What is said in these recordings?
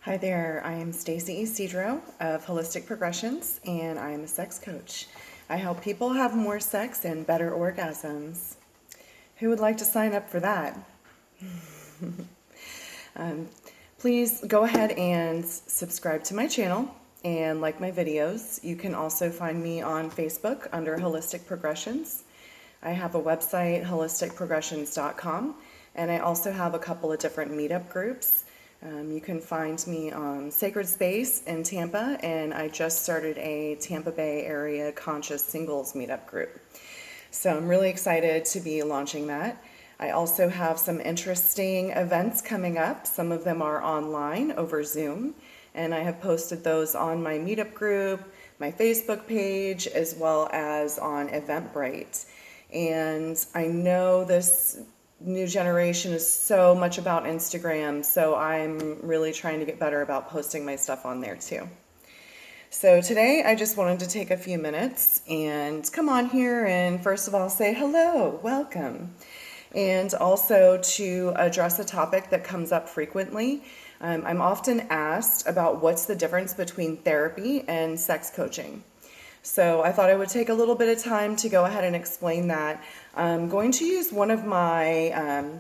Hi there, I am Stacie Ysidro of Holisticprogressions, and I am a sex coach. I help people have more sex and better orgasms. Who would like to sign up for that? Please go ahead and subscribe to my channel and like my videos. You can also find me on Facebook under Holistic Progressions. I have a website, holisticprogressions.com, and I also have a couple of different meetup groups. You can find me on Sacred Space in Tampa, and I just started a Tampa Bay area conscious singles meetup group. So I'm really excited to be launching that. I also have some interesting events coming up. Some of them are online over Zoom, and I have posted those on my meetup group, my Facebook page, as well as on Eventbrite. And I know this new generation is so much about Instagram, so I'm really trying to get better about posting my stuff on there too. So today I just wanted to take a few minutes and come on here and first of all say hello, welcome, and also to address a topic that comes up frequently. I'm often asked about what's the difference between therapy and sex coaching. So I thought I would take a little bit of time to go ahead and explain that. I'm going to use one of my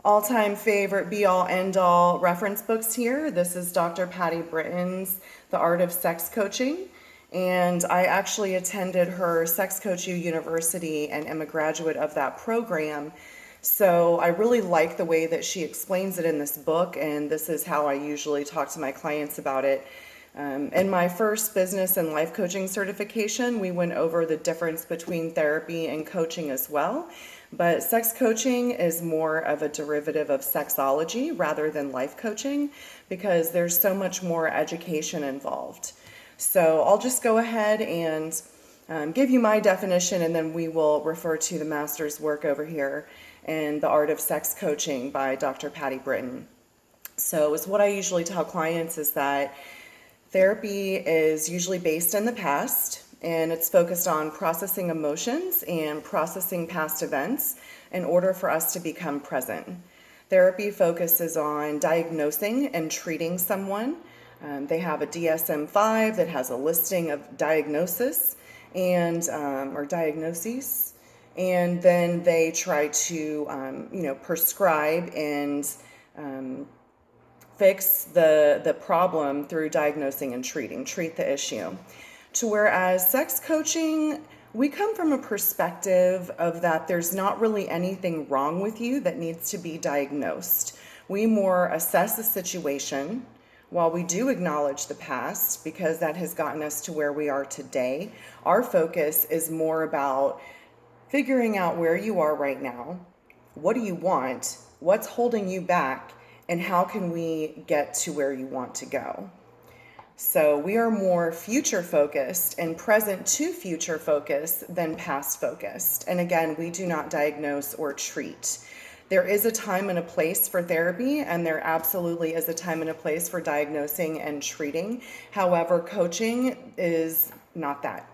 all-time favorite be-all, end-all reference books here. This is Dr. Patti Britton's The Art of Sex Coaching. And I actually attended her Sex Coach U University and am a graduate of that program. So I really like the way that she explains it in this book, and this is how I usually talk to my clients about it. In my first business and life coaching certification, we went over the difference between therapy and coaching as well. But sex coaching is more of a derivative of sexology rather than life coaching because there's so much more education involved. So I'll just go ahead and give you my definition, and then we will refer to the master's work over here in The Art of Sex Coaching by Dr. Patti Britton. So it's what I usually tell clients is that therapy is usually based in the past, and it's focused on processing emotions and processing past events in order for us to become present. Therapy focuses on diagnosing and treating someone. They have a DSM-5 that has a listing of diagnosis and or diagnoses, and then they try to prescribe and fix the problem through diagnosing and treat the issue. To whereas sex coaching, we come from a perspective of that there's not really anything wrong with you that needs to be diagnosed. We more assess the situation. While we do acknowledge the past because that has gotten us to where we are today, our focus is more about figuring out where you are right now, what do you want, what's holding you back, and how can we get to where you want to go. So we are more future focused and present to future focused than past focused. And again, we do not diagnose or treat. There is a time and a place for therapy, and there absolutely is a time and a place for diagnosing and treating. However, coaching is not that.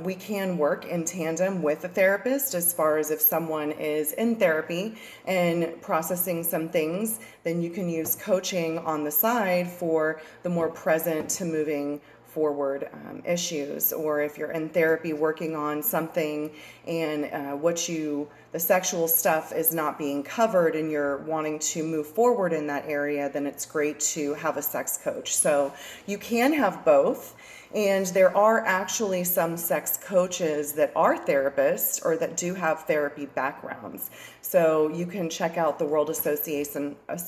We can work in tandem with a therapist as far as if someone is in therapy and processing some things, then you can use coaching on the side for the more present to moving forward issues. Or if you're in therapy working on something and the sexual stuff is not being covered and you're wanting to move forward in that area, then it's great to have a sex coach. So you can have both. And there are actually some sex coaches that are therapists or that do have therapy backgrounds. So you can check out the World Association of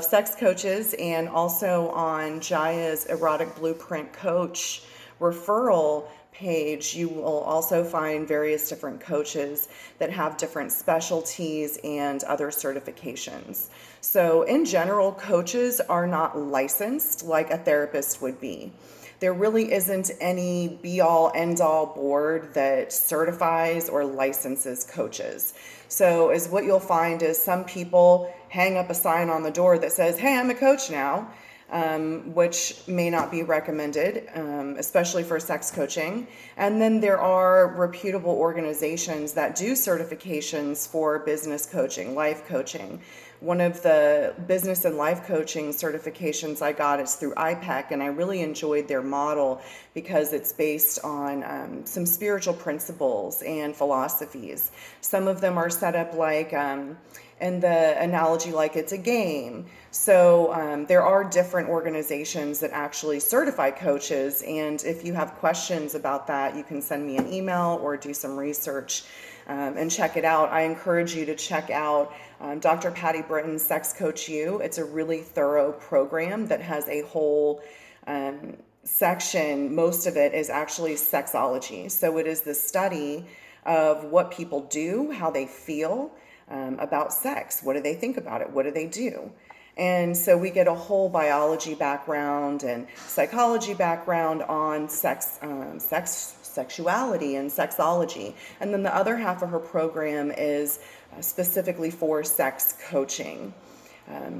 Sex Coaches, and also on Jaya's Erotic Blueprint Coach referral page, you will also find various different coaches that have different specialties and other certifications. So in general, coaches are not licensed like a therapist would be. There really isn't any be-all, end-all board that certifies or licenses coaches. So is what you'll find is some people hang up a sign on the door that says, "Hey, I'm a coach now," which may not be recommended, especially for sex coaching. And then there are reputable organizations that do certifications for business coaching, life coaching, one of the business and life coaching certifications I got is through IPEC, and I really enjoyed their model because it's based on some spiritual principles and philosophies. Some of them are set up like, in the analogy, like it's a game. So there are different organizations that actually certify coaches, and if you have questions about that, you can send me an email or do some research and check it out. I encourage you to check out Dr. Patti Britton's Sex Coach You. It's a really thorough program that has a whole section. Most of it is actually sexology. So it is the study of what people do, how they feel about sex. What do they think about it? What do they do? And so we get a whole biology background and psychology background on sexuality and sexology. And then the other half of her program is specifically for sex coaching.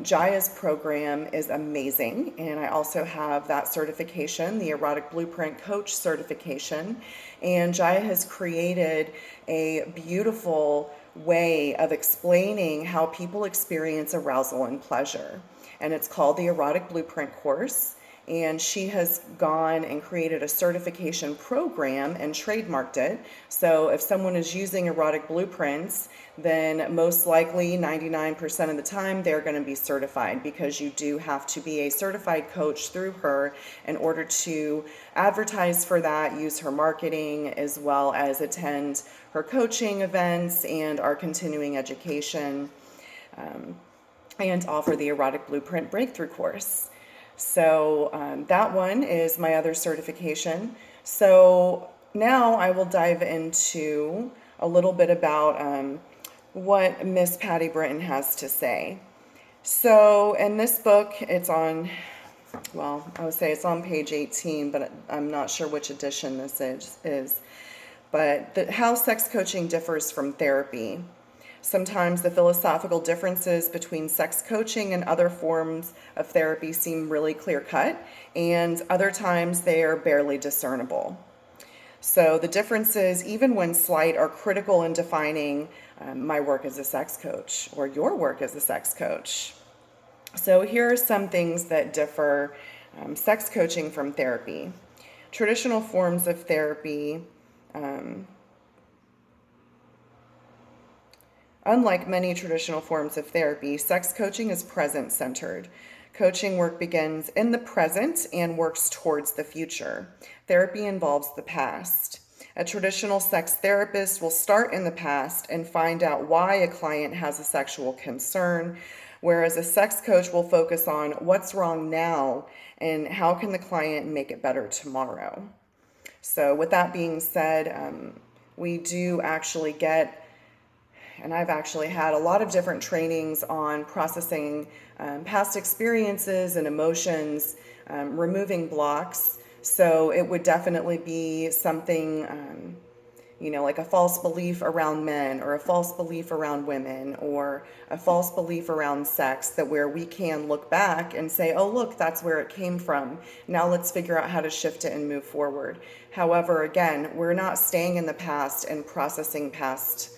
Jaya's program is amazing, and I also have that certification, the Erotic Blueprint Coach certification. And Jaya has created a beautiful way of explaining how people experience arousal and pleasure. And it's called the Erotic Blueprint course. And she has gone and created a certification program and trademarked it. So if someone is using Erotic Blueprints, then most likely 99% of the time they're going to be certified, because you do have to be a certified coach through her in order to advertise for that, use her marketing, as well as attend her coaching events and our continuing education, and offer the Erotic Blueprint Breakthrough course. So that one is my other certification. So now I will dive into a little bit about what Miss Patti Britton has to say. So in this book, it's on, well, I would say it's on page 18, but I'm not sure which edition this is. But how sex coaching differs from therapy. Sometimes the philosophical differences between sex coaching and other forms of therapy seem really clear-cut, and other times they are barely discernible. So the differences, even when slight, are critical in defining my work as a sex coach, or your work as a sex coach. So here are some things that differ sex coaching from therapy. Traditional forms of therapy, unlike many traditional forms of therapy, sex coaching is present-centered. Coaching work begins in the present and works towards the future. Therapy involves the past. A traditional sex therapist will start in the past and find out why a client has a sexual concern, whereas a sex coach will focus on what's wrong now and how can the client make it better tomorrow. So with that being said, we do actually get, and I've actually had a lot of different trainings on processing past experiences and emotions, removing blocks. So it would definitely be something, like a false belief around men, or a false belief around women, or a false belief around sex, that where we can look back and say, oh, look, that's where it came from. Now let's figure out how to shift it and move forward. However, again, we're not staying in the past and processing past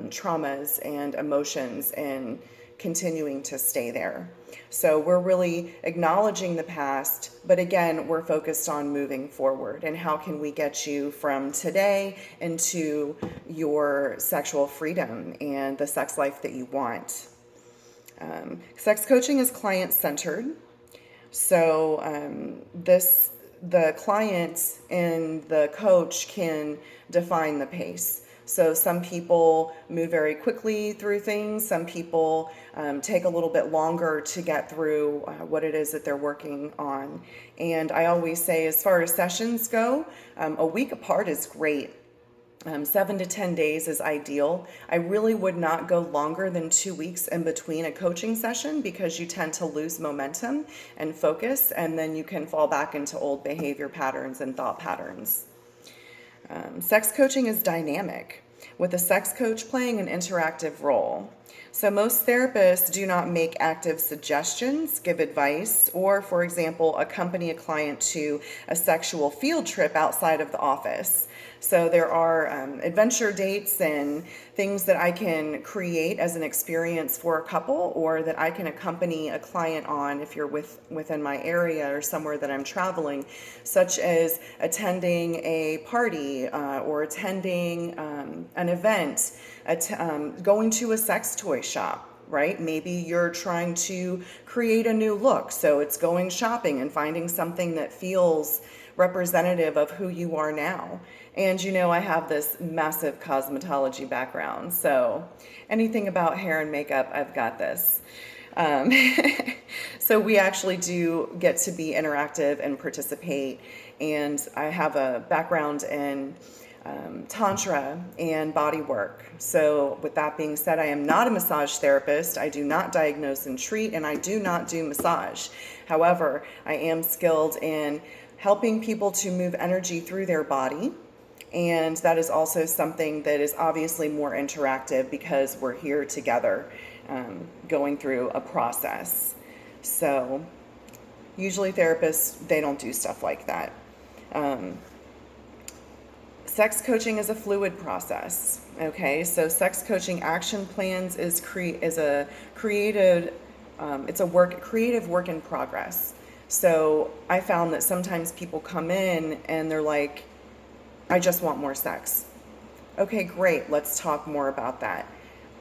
traumas and emotions and continuing to stay there. So we're really acknowledging the past, but again, we're focused on moving forward and how can we get you from today into your sexual freedom and the sex life that you want. Sex coaching is client-centered. So the client and the coach can define the pace. So some people move very quickly through things. Some people take a little bit longer to get through what it is that they're working on. And I always say, as far as sessions go, a week apart is great. 7 to 10 days is ideal. I really would not go longer than 2 weeks in between a coaching session, because you tend to lose momentum and focus, and then you can fall back into old behavior patterns and thought patterns. Sex coaching is dynamic, with a sex coach playing an interactive role. So most therapists do not make active suggestions, give advice, or, for example, accompany a client to a sexual field trip outside of the office. So there are adventure dates and things that I can create as an experience for a couple, or that I can accompany a client on if you're within my area or somewhere that I'm traveling, such as attending a party or attending an event, going to a sex toy shop. Right? Maybe you're trying to create a new look. So it's going shopping and finding something that feels representative of who you are now. And I have this massive cosmetology background. So anything about hair and makeup, I've got this. Um, so we actually do get to be interactive and participate. And I have a background in Tantra and body work. So with that being said, I am not a massage therapist. I do not diagnose and treat, and I do not do massage. However, I am skilled in helping people to move energy through their body. And that is also something that is obviously more interactive because we're here together going through a process. So usually therapists, they don't do stuff like that. Sex coaching is a fluid process. Okay, so sex coaching action plans is a creative, creative work in progress. So I found that sometimes people come in and they're like, I just want more sex. Okay, great. Let's talk more about that.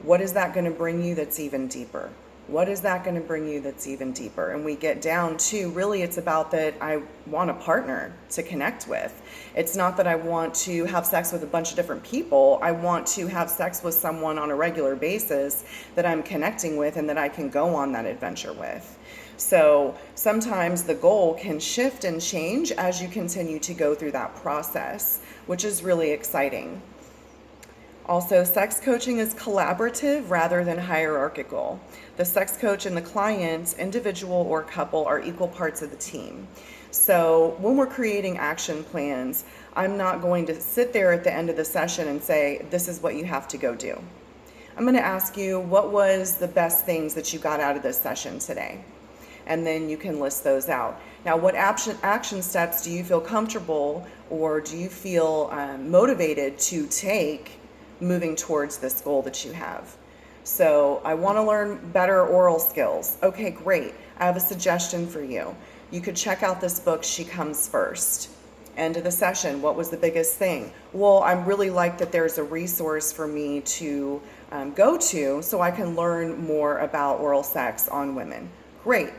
What is that going to bring you that's even deeper? What is that going to bring you that's even deeper? And we get down to, really, it's about that I want a partner to connect with. It's not that I want to have sex with a bunch of different people. I want to have sex with someone on a regular basis that I'm connecting with and that I can go on that adventure with. So sometimes the goal can shift and change as you continue to go through that process, which is really exciting. Also, sex coaching is collaborative rather than hierarchical. The sex coach and the client, individual or couple, are equal parts of the team. So when we're creating action plans, I'm not going to sit there at the end of the session and say, this is what you have to go do. I'm going to ask you, what was the best things that you got out of this session today? And then you can list those out. Now, what action steps do you feel comfortable or do you feel motivated to take moving towards this goal that you have? So I want to learn better oral skills. Okay, great. I have a suggestion for you. You could check out this book, She Comes First. End of the session, what was the biggest thing? Well, I really like that there's a resource for me to go to so I can learn more about oral sex on women. Great.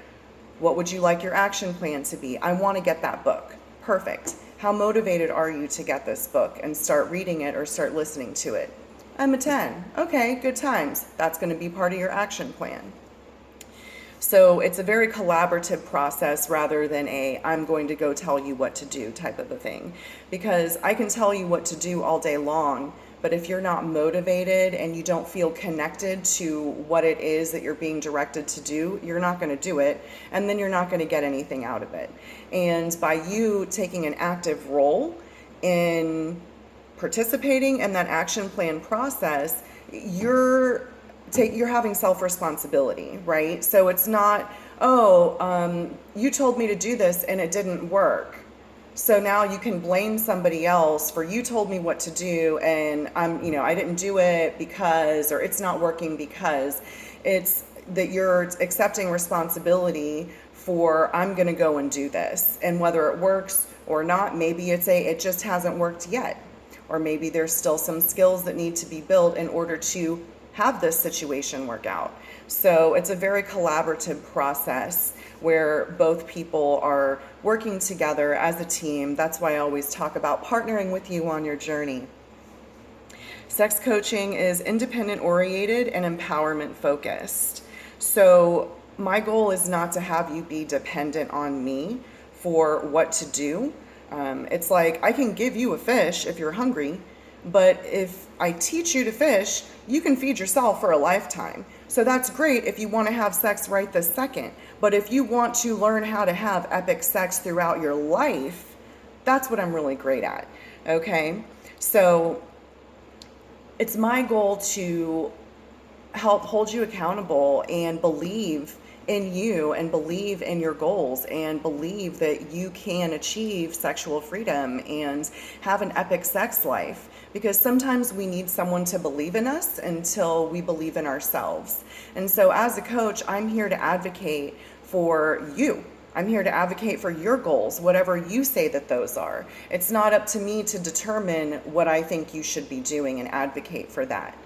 What would you like your action plan to be? I want to get that book. Perfect. How motivated are you to get this book and start reading it or start listening to it? I'm a 10. Okay, good times. That's going to be part of your action plan. So it's a very collaborative process rather than I'm going to go tell you what to do type of a thing. Because I can tell you what to do all day long, but if you're not motivated and you don't feel connected to what it is that you're being directed to do, you're not going to do it, and then you're not going to get anything out of it. And by you taking an active role in participating in that action plan process, you're having self-responsibility, right? So it's not, you told me to do this and it didn't work. So now you can blame somebody else for, you told me what to do and I didn't do it because, or it's not working because. It's that you're accepting responsibility for, I'm going to go and do this. And whether it works or not, maybe it just hasn't worked yet. Or maybe there's still some skills that need to be built in order to have this situation work out. So it's a very collaborative process where both people are working together as a team. That's why I always talk about partnering with you on your journey. Sex coaching is independent oriented and empowerment focused. So my goal is not to have you be dependent on me for what to do. It's like, I can give you a fish if you're hungry, but if I teach you to fish, you can feed yourself for a lifetime. So that's great if you want to have sex right this second. But if you want to learn how to have epic sex throughout your life, that's what I'm really great at. Okay? So it's my goal to help hold you accountable and believe in you and believe in your goals and believe that you can achieve sexual freedom and have an epic sex life. Because sometimes we need someone to believe in us until we believe in ourselves. And so as a coach, I'm here to advocate for you. I'm here to advocate for your goals, whatever you say that those are. It's not up to me to determine what I think you should be doing and advocate for that.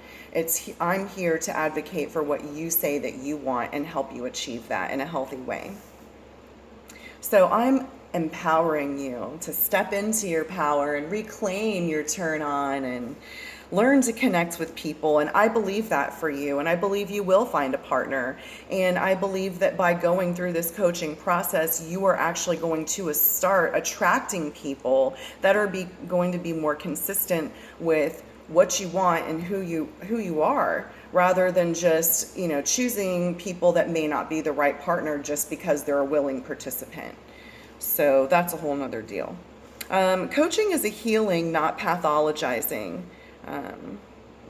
I'm here to advocate for what you say that you want and help you achieve that in a healthy way. So I'm empowering you to step into your power and reclaim your turn on and learn to connect with people. And I believe that for you, and I believe you will find a partner. And I believe that by going through this coaching process, you are actually going to start attracting people that are going to be more consistent with what you want and who you are, rather than just, choosing people that may not be the right partner just because they're a willing participant. So that's a whole nother deal. Coaching is a healing, not pathologizing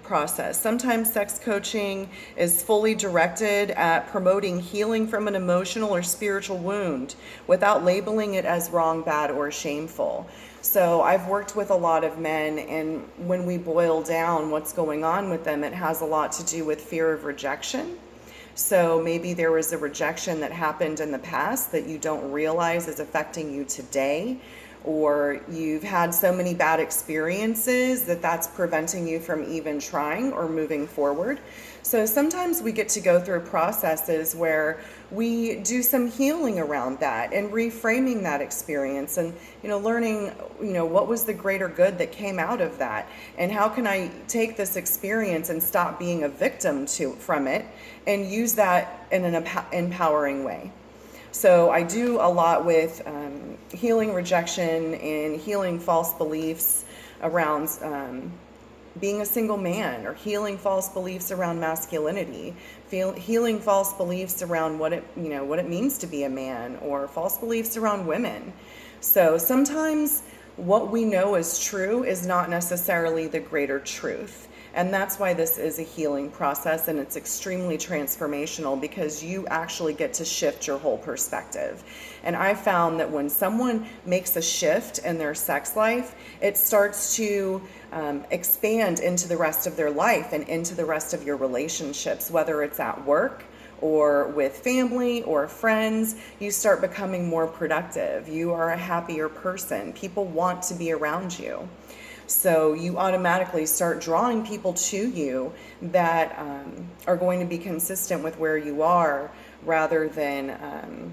process. Sometimes sex coaching is fully directed at promoting healing from an emotional or spiritual wound without labeling it as wrong, bad, or shameful. So I've worked with a lot of men, and when we boil down what's going on with them, it has a lot to do with fear of rejection. So maybe there was a rejection that happened in the past that you don't realize is affecting you today, or you've had so many bad experiences that that's preventing you from even trying or moving forward. So sometimes we get to go through processes where we do some healing around that and reframing that experience and, learning, what was the greater good that came out of that, and how can I take this experience and stop being a victim from it and use that in an empowering way. So I do a lot with healing rejection and healing false beliefs around being a single man, or healing false beliefs around masculinity, healing false beliefs around what it means to be a man, or false beliefs around women. So sometimes what we know is true is not necessarily the greater truth. And that's why this is a healing process, and it's extremely transformational because you actually get to shift your whole perspective. And I found that when someone makes a shift in their sex life, it starts to expand into the rest of their life and into the rest of your relationships, whether it's at work or with family or friends. You start becoming more productive. You are a happier person. People want to be around you. So you automatically start drawing people to you that are going to be consistent with where you are, rather than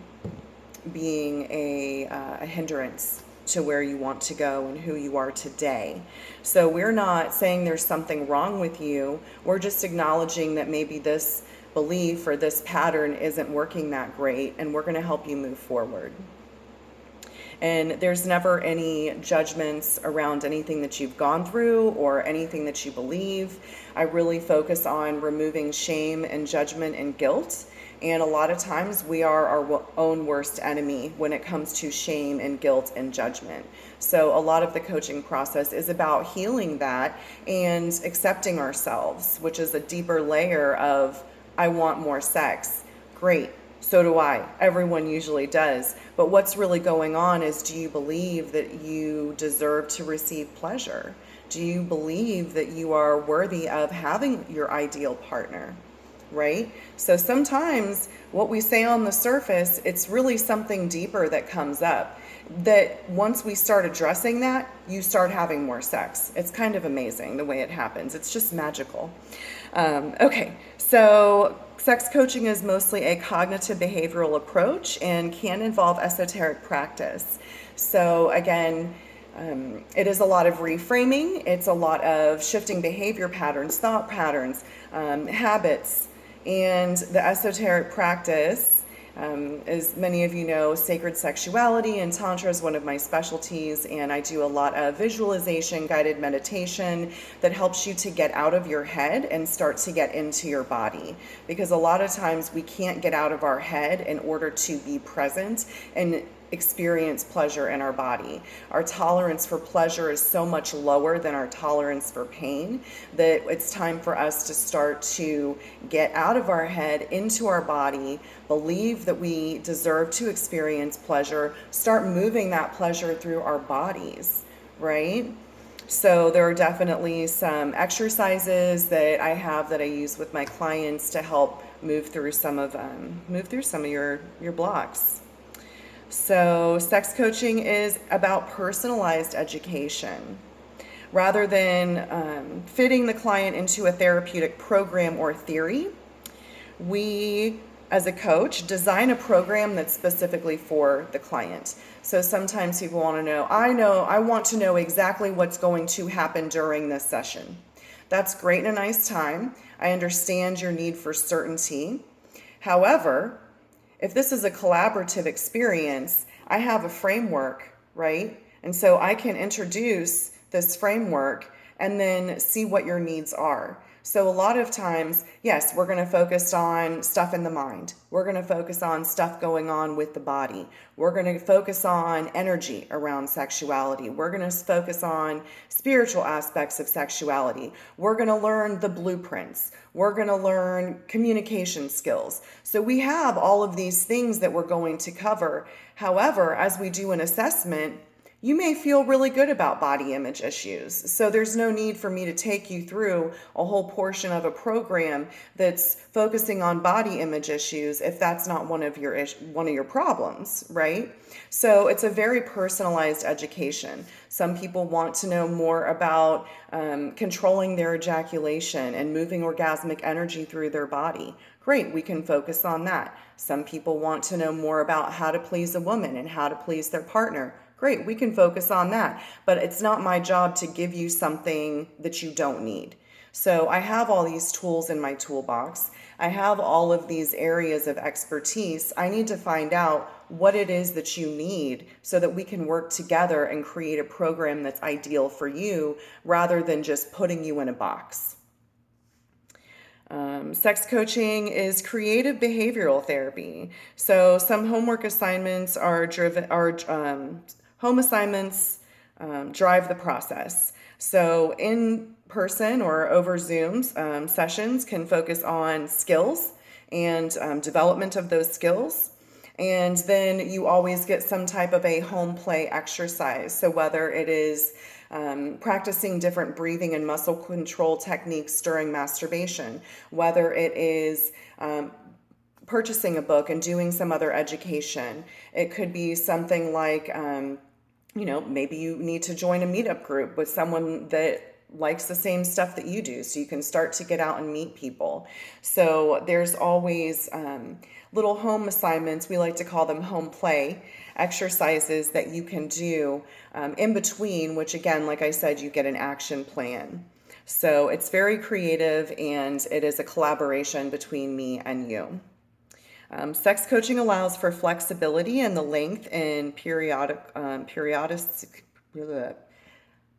being a hindrance to where you want to go and who you are today. So we're not saying there's something wrong with you. We're just acknowledging that maybe this belief or this pattern isn't working that great, and we're going to help you move forward. And there's never any judgments around anything that you've gone through or anything that you believe. I really focus on removing shame and judgment and guilt. And a lot of times we are our own worst enemy when it comes to shame and guilt and judgment. So a lot of the coaching process is about healing that and accepting ourselves, which is a deeper layer of, I want more sex. Great. So do I. Everyone usually does. But what's really going on is, do you believe that you deserve to receive pleasure? Do you believe that you are worthy of having your ideal partner? Right? So sometimes what we say on the surface, it's really something deeper that comes up. That once we start addressing that, you start having more sex. It's kind of amazing the way it happens. It's just magical. Okay, so sex coaching is mostly a cognitive behavioral approach and can involve esoteric practice. So again, it is a lot of reframing. It's a lot of shifting behavior patterns, thought patterns, habits, and the esoteric practice. As many of you know, sacred sexuality and Tantra is one of my specialties, and I do a lot of visualization, guided meditation that helps you to get out of your head and start to get into your body. Because a lot of times we can't get out of our head in order to be present and experience pleasure in our body. Our tolerance for pleasure is so much lower than our tolerance for pain that it's time for us to start to get out of our head, into our body, believe that we deserve to experience pleasure, start moving that pleasure through our bodies, right? So there are definitely some exercises that I have that I use with my clients to help move through some of your blocks. So sex coaching is about personalized education. Rather than fitting the client into a therapeutic program or theory, we, as a coach, design a program that's specifically for the client. So sometimes people want to know, I want to know exactly what's going to happen during this session. That's great and a nice time. I understand your need for certainty. However, if this is a collaborative experience, I have a framework, right? And so I can introduce this framework and then see what your needs are. So a lot of times, yes, we're going to focus on stuff in the mind. We're going to focus on stuff going on with the body. We're going to focus on energy around sexuality. We're going to focus on spiritual aspects of sexuality. We're going to learn the blueprints. We're going to learn communication skills. So we have all of these things that we're going to cover. However, as we do an assessment, you may feel really good about body image issues. So there's no need for me to take you through a whole portion of a program that's focusing on body image issues if that's not one of your problems, right? So it's a very personalized education. Some people want to know more about controlling their ejaculation and moving orgasmic energy through their body. Great, we can focus on that. Some people want to know more about how to please a woman and how to please their partner. Great, we can focus on that. But it's not my job to give you something that you don't need. So I have all these tools in my toolbox. I have all of these areas of expertise. I need to find out what it is that you need so that we can work together and create a program that's ideal for you rather than just putting you in a box. Sex coaching is creative behavioral therapy. So some homework assignments home assignments drive the process. So in person or over Zoom sessions can focus on skills and development of those skills. And then you always get some type of a home play exercise. So whether it is practicing different breathing and muscle control techniques during masturbation, whether it is purchasing a book and doing some other education. It could be something like, maybe you need to join a meetup group with someone that likes the same stuff that you do, so you can start to get out and meet people. So there's always little home assignments, we like to call them home play exercises that you can do in between, which again, like I said, you get an action plan. So it's very creative and it is a collaboration between me and you. Sex coaching allows for flexibility in the length and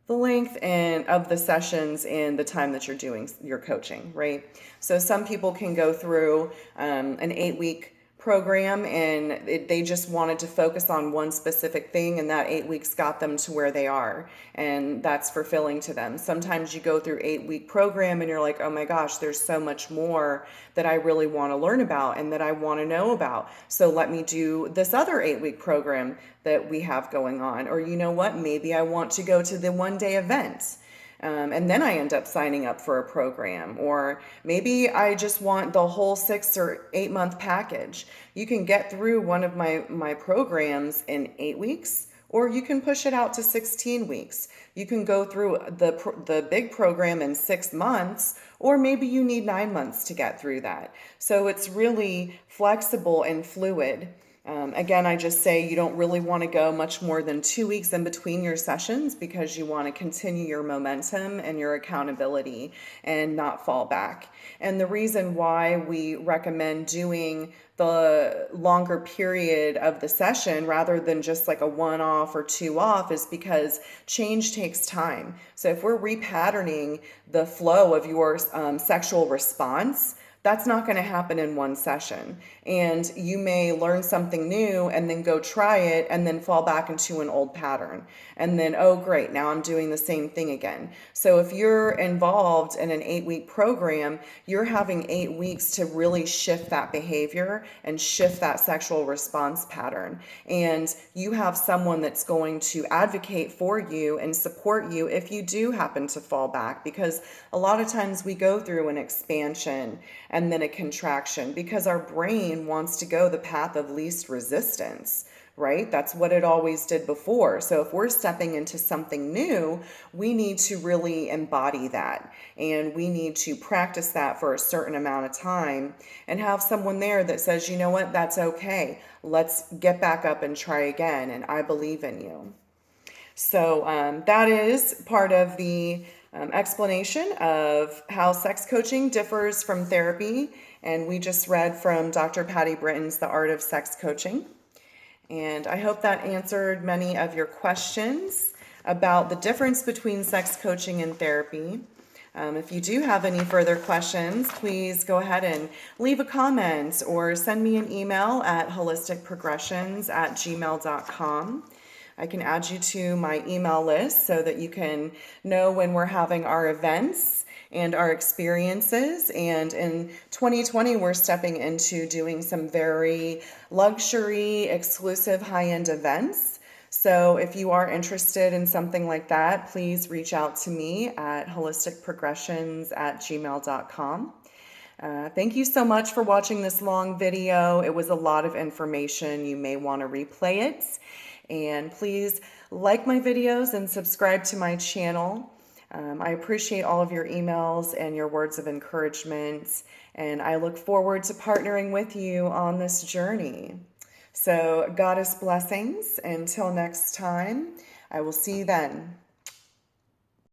the length and of the sessions and the time that you're doing your coaching, right? So some people can go through an 8-week program and they just wanted to focus on one specific thing, and that 8 weeks got them to where they are, and that's fulfilling to them. Sometimes you go through 8-week program and you're like, oh my gosh, there's so much more that I really want to learn about and that I want to know about. So let me do this other 8-week program that we have going on. Or you know what, maybe I want to go to the one-day event. And then I end up signing up for a program. Or maybe I just want the whole 6 or 8 month package. You can get through one of my programs in 8 weeks, or you can push it out to 16 weeks. You can go through the big program in 6 months, or maybe you need 9 months to get through that. So it's really flexible and fluid. Again, I just say you don't really want to go much more than 2 weeks in between your sessions because you want to continue your momentum and your accountability and not fall back. And the reason why we recommend doing the longer period of the session rather than just like a 1 off or 2 off is because change takes time. So if we're repatterning the flow of your sexual response That's not going to happen in one session. And you may learn something new and then go try it and then fall back into an old pattern. And then, oh, great, now I'm doing the same thing again. So if you're involved in an 8-week program, you're having 8 weeks to really shift that behavior and shift that sexual response pattern. And you have someone that's going to advocate for you and support you if you do happen to fall back, because a lot of times we go through an expansion and then a contraction because our brain wants to go the path of least resistance, right? That's what it always did before. So if we're stepping into something new, we need to really embody that, and we need to practice that for a certain amount of time and have someone there that says, you know what, that's okay. Let's get back up and try again, and I believe in you. So that is part of the explanation of how sex coaching differs from therapy. And we just read from Dr. Patti Britton's The Art of Sex Coaching. And I hope that answered many of your questions about the difference between sex coaching and therapy. If you do have any further questions, please go ahead and leave a comment or send me an email at holisticprogressions@gmail.com. I can add you to my email list so that you can know when we're having our events and our experiences. And in 2020, we're stepping into doing some very luxury, exclusive, high-end events. So if you are interested in something like that, please reach out to me at holisticprogressions@gmail.com. Thank you so much for watching this long video. It was a lot of information. You may want to replay it. And please like my videos and subscribe to my channel. I appreciate all of your emails and your words of encouragement, and I look forward to partnering with you on this journey. So, Goddess blessings. Until next time, I will see you then.